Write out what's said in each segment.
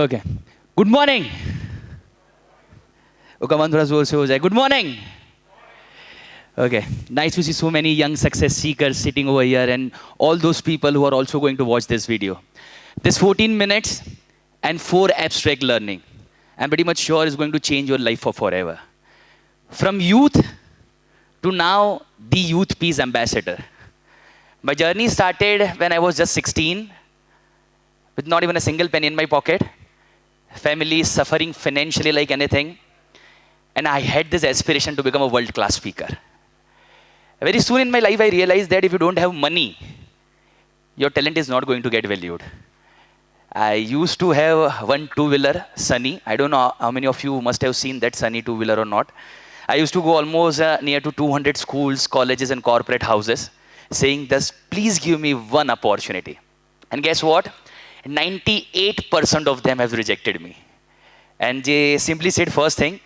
Okay good morning. कमान थोड़ा जोर से हो जाए. Good morning. Okay, nice to see so many young success seekers sitting over here and all those people who are also going to watch this video. This 14 minutes and 4 abstract learning, I'm pretty much sure is going to change your life for forever. From youth to now, the Youth Peace Ambassador. My journey started when I was just 16, with not even a single penny in my pocket, family suffering financially like anything, and I had this aspiration to become a world-class speaker. Very soon in my life, I realized that if you don't have money, your talent is not going to get valued. I used to have one two-wheeler, Sunny. I don't know how many of you must have seen that Sunny two-wheeler or not. I used to go almost near to 200 schools, colleges, and corporate houses, saying this, please give me one opportunity. And guess what? 98% of them have rejected me. And they simply said, first thing,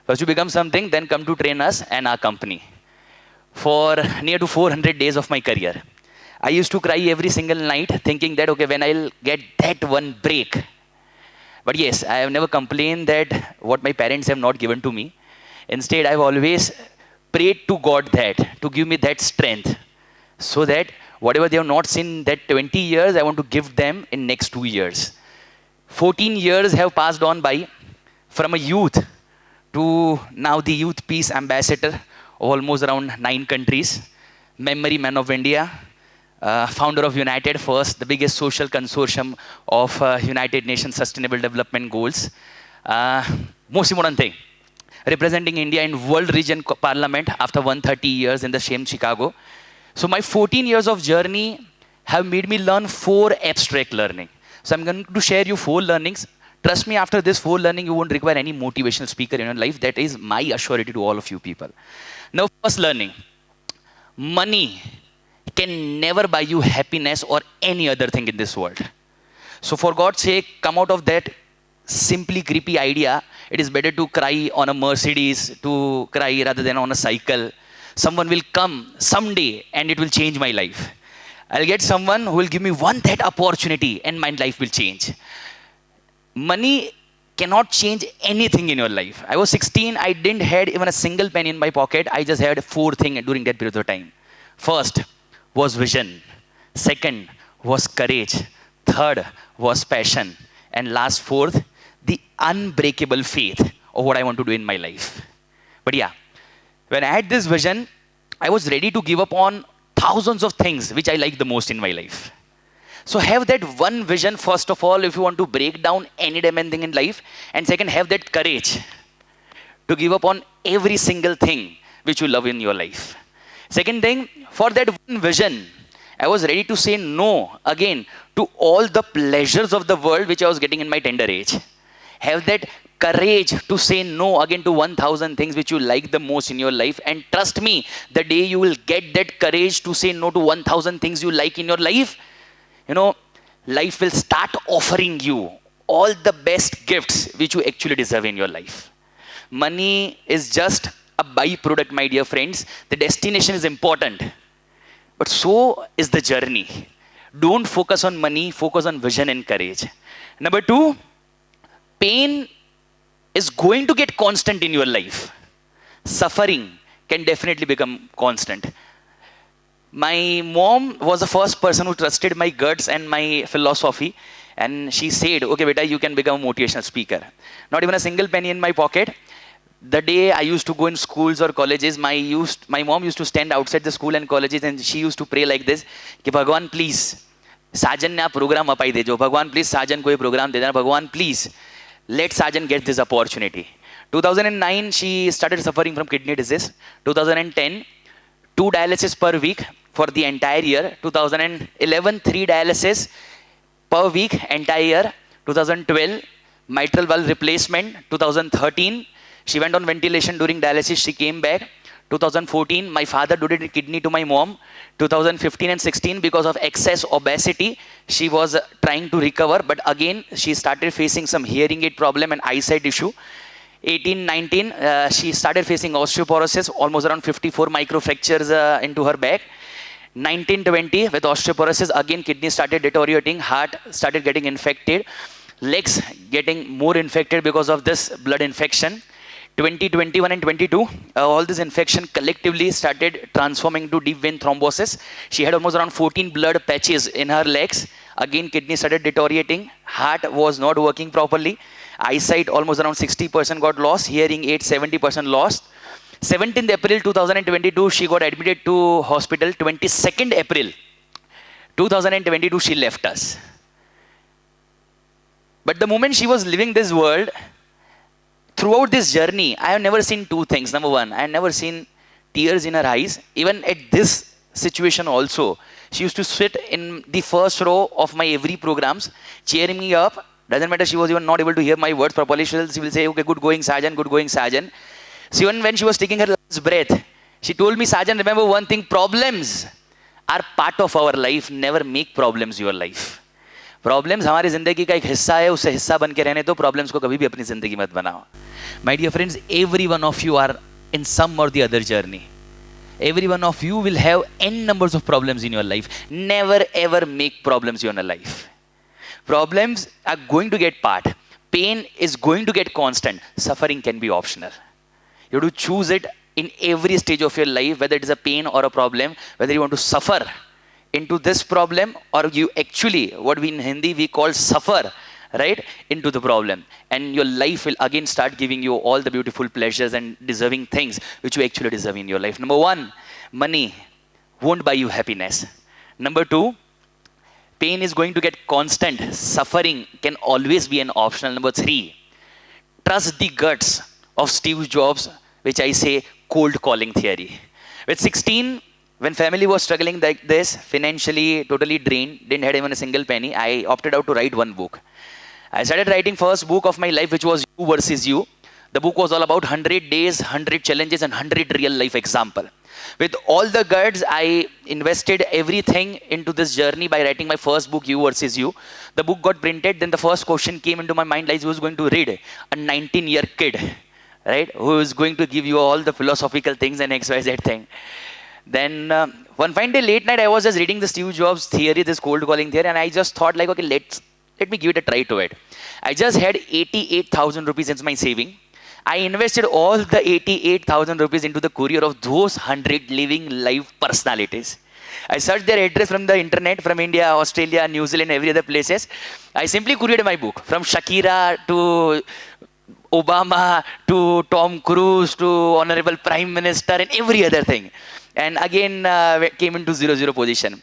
first you become something, then come to train us and our company. For near to 400 days of my career, I used to cry every single night thinking that, okay, when I'll get that one break. But yes, I have never complained that what my parents have not given to me. Instead, I've always prayed to God that, to give me that strength, so that whatever they have not seen that 20 years, I want to give them in next 2 years. 14 years have passed on by from a youth to now the Youth Peace Ambassador, almost around 9 countries, memory man of India, founder of United First, the biggest social consortium of United Nations Sustainable Development Goals. Most important thing, representing India in World Region Parliament after 130 years in the same Chicago. So my 14 years of journey have made me learn 4 abstract learning. So I'm going to share you 4 learnings. Trust me, after this 4 learning, you won't require any motivational speaker in your life. That is my assurity to all of you people. Now, first learning. Money can never buy you happiness or any other thing in this world. So for God's sake, come out of that simply creepy idea. It is better to cry on a Mercedes, to cry rather than on a cycle. Someone will come someday and it will change my life. I'll get someone who will give me one that opportunity and my life will change. Money cannot change anything in your life. I was 16, I didn't have even a single penny in my pocket. I just had 4 things during that period of time. First was vision. Second was courage. Third was passion. And last, fourth, the unbreakable faith of what I want to do in my life. But yeah, when I had this vision, I was ready to give up on thousands of things which I like the most in my life. So have that one vision, first of all, if you want to break down any demanding thing in life. And second, have that courage to give up on every single thing which you love in your life. Second thing, for that one vision, I was ready to say no again to all the pleasures of the world which I was getting in my tender age. Have that courage to say no again to 1,000 things which you like the most in your life. And trust me, the day you will get that courage to say no to 1,000 things you like in your life, you know, life will start offering you all the best gifts which you actually deserve in your life. Money is just a byproduct, my dear friends. The destination is important, but so is the journey. Don't focus on money, focus on vision and courage. Number 2, pain is going to get constant in your life. Suffering can definitely become constant. My mom was the first person who trusted my guts and my philosophy. And she said, okay, beta, you can become a motivational speaker. Not even a single penny in my pocket. The day I used to go in schools or colleges, my mom used to stand outside the school and colleges and she used to pray like this, कि भगवान please, साजन ने आप programme अपाई दे जो, भगवान please साजन को ये programme दे देना, भगवान please, let Sajan get this opportunity. 2009, she started suffering from kidney disease. 2010, 2 dialysis per week for the entire year. 2011, 3 dialysis per week entire year. 2012, mitral valve replacement. 2013, she went on ventilation during dialysis. She came back. 2014, my father donated kidney to my mom. 2015 and 16, because of excess obesity, she was trying to recover, but again, she started facing some hearing aid problem and eyesight issue. 18, 19, she started facing osteoporosis, almost around 54 microfractures into her back. 19, 20, with osteoporosis, again, kidney started deteriorating, heart started getting infected. legs getting more infected because of this blood infection. 2021 and 22, all this infection collectively started transforming to deep vein thrombosis. She had almost around 14 blood patches in her legs. Again, kidney started deteriorating. Heart was not working properly. Eyesight almost around 60% got lost. Hearing aid 70% lost. 17th April 2022, she got admitted to hospital. 22nd April 2022, she left us. But the moment she was leaving this world, throughout this journey, I have never seen two things. Number one, I have never seen tears in her eyes. Even at this situation also, she used to sit in the first row of my every programs, cheering me up. Doesn't matter, she was even not able to hear my words properly. She will say, okay, good going, Sajan, good going, Sajan. So even when she was taking her last breath, she told me, Sajan, remember one thing, problems are part of our life. Never make problems your life. Problems हमारी जिंदगी का एक हिस्सा है, उससे हिस्सा बन के रहने दो, प्रॉब्लम्स को कभी भी अपनी जिंदगी मत बनाओ. My dear friends, every one of you are in some or the other journey. Every one of you will have n numbers of problems in your life. Never ever make problems in your life. Problems are going to get part. Pain is going to get constant. Suffering can be optional. You have to choose it in every stage of your life, whether it is a pain or a problem, whether you want to suffer into this problem or you actually, what we in Hindi we call suffer, right, into the problem, and your life will again start giving you all the beautiful pleasures and deserving things which you actually deserve in your life. Number one, money won't buy you happiness. Number two, pain is going to get constant. Suffering can always be an optional. Number three, trust the guts of Steve Jobs, which I say cold calling theory. With 16, when family was struggling like this, financially totally drained, didn't have even a single penny, I opted out to write one book. I started writing first book of my life, which was You versus You. The book was all about 100 days, 100 challenges and 100 real life example. With all the guts, I invested everything into this journey by writing my first book, You versus You. The book got printed, then the first question came into my mind, like who was going to read? A 19-year kid, right? Who is going to give you all the philosophical things and XYZ thing. Then one fine day, late night, I was just reading the Steve Jobs theory, this cold calling theory, and I just thought like, okay, let me give it a try to it. I just had 88,000 rupees in my saving. I invested all the 88,000 rupees into the courier of those 100 living live personalities. I searched their address from the internet, from India, Australia, New Zealand, every other places. I simply couriered my book from Shakira to Obama to Tom Cruise to Honorable Prime Minister and every other thing. And again came into 0-0 position.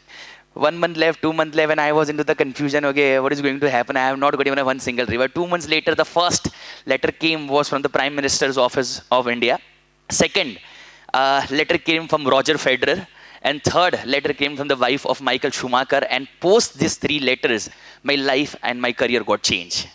1 month left, 2 months left, and I was into the confusion. Okay, what is going to happen? I have not got even one single reward. 2 months later, the first letter came was from the Prime Minister's office of India. Second letter came from Roger Federer. And third letter came from the wife of Michael Schumacher. And post these 3 letters, my life and my career got changed.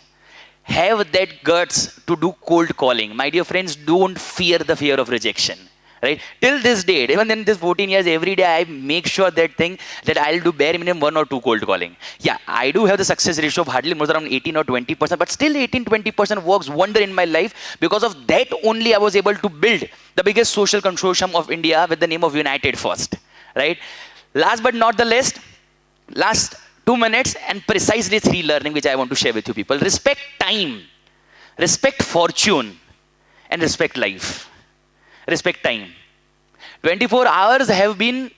Have that guts to do cold calling. My dear friends, don't fear the fear of rejection. Right? Till this date, even in this 14 years, every day I make sure that I'll do bare minimum 1 or 2 cold calling. Yeah, I do have the success ratio of hardly more around 18 or 20%, but still 18-20% works wonder in my life. Because of that only I was able to build the biggest social consortium of India with the name of United First. Right? Last but not the least, last 2 minutes and precisely 3 learning which I want to share with you people. Respect time, respect fortune, and respect life. Respect time. 24 hours have been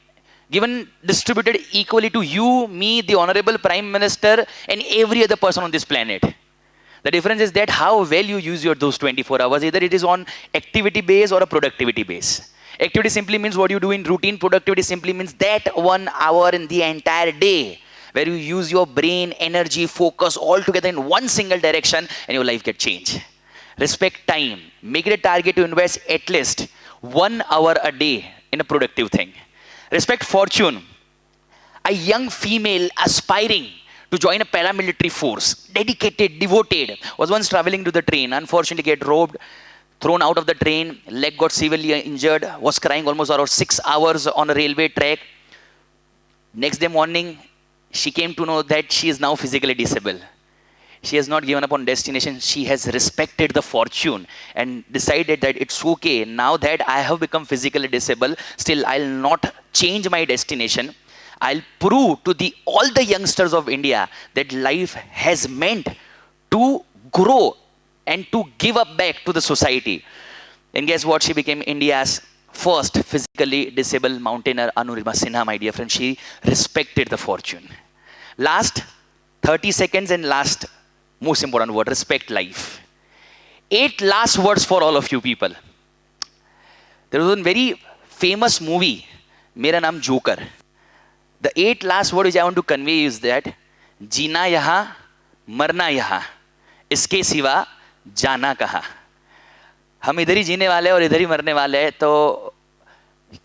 distributed equally to you, me, the Honorable Prime Minister, and every other person on this planet. The difference is that how well you use those 24 hours. Either it is on activity base or a productivity base. Activity simply means what you do in routine. Productivity simply means that 1 hour in the entire day where you use your brain, energy, focus all together in one single direction and your life gets changed. Respect time. Make it a target to invest at least 1 hour a day in a productive thing. Respect fortune. A young female aspiring to join a paramilitary force, dedicated, devoted, was once traveling to the train, unfortunately get robbed, thrown out of the train, leg got severely injured, was crying almost around 6 hours on a railway track. Next day morning, she came to know that she is now physically disabled. She has not given up on destination. She has respected the fortune and decided that it's okay. Now that I have become physically disabled, still I'll not change my destination. I'll prove to all the youngsters of India that life has meant to grow and to give up back to the society. And guess what? She became India's first physically disabled mountaineer, Anurima Sinha, my dear friend. She respected the fortune. Last 30 seconds and last most important word, respect life. 8 last words for all of you people. There was one very famous movie, Mera Naam Joker. The 8 last words which I want to convey is that जीना यहाँ मरना यहाँ इसके सिवा जाना कहाँ. हम इधर ही जीने वाले हैं और इधर ही मरने वाले हैं, तो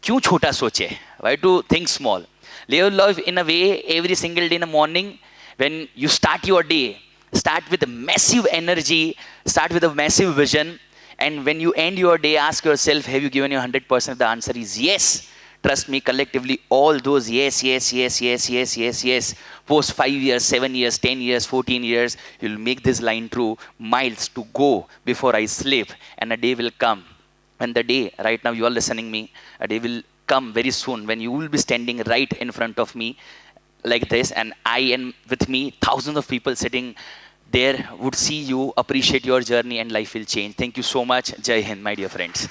क्यों छोटा सोचे? Why to think small? Live life in a way every single day in the morning when you start your day. Start with a massive energy, start with a massive vision, and when you end your day, ask yourself, have you given your 100%? The answer is yes. Trust me, collectively, all those yes, yes, yes, yes, yes, yes, yes. Post 5 years, 7 years, 10 years, 14 years, you'll make this line true. Miles to go before I sleep, and a day will come. And the day, right now you are listening me, a day will come very soon when you will be standing right in front of me like this, and I and with me, thousands of people sitting there would see you, appreciate your journey, and life will change. Thank you so much. Jai Hind, my dear friends.